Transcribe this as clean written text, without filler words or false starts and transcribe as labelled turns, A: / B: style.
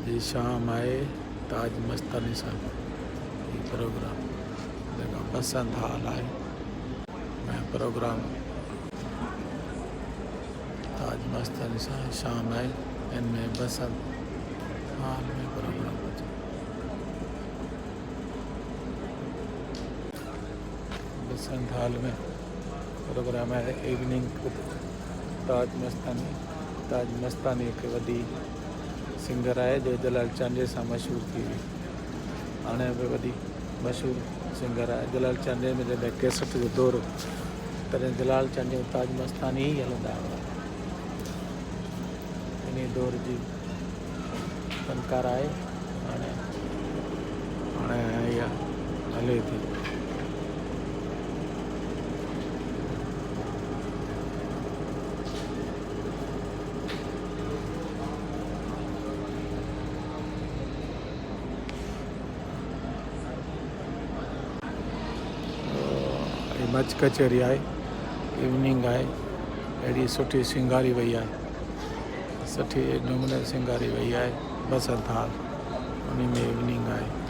A: जी शाम आए ताज मस्तानी सां प्रोग्राम जेका बसंत हाल आहे मैं प्रोग्राम ताज मस्तानी सां शाम आए इनमें बसंत हाल में प्रोग्राम बसंत हाल में प्रोग्राम है इवनिंग ताज मस्तानी हिकु वॾी सिंगर है जो जलाल चांदे से मशहूर थी हुई हाणे बि वॾी मशहूर सिंगर है। जलाल चांदे में जॾहिं कैसेट जो दौर तॾहिं जलाल चांदे ताज मस्तानी ही हलंदा हुआ। इन दौर जी फनकार आहे हाणे इहा हले थी। मच कचहरी आहे इवनिंग आहे अहिड़ी सुठी सिंगारी वई आहे सुठी नमूने सिंगारी वई आहे बसंत हाल उन में इवनिंग आहे।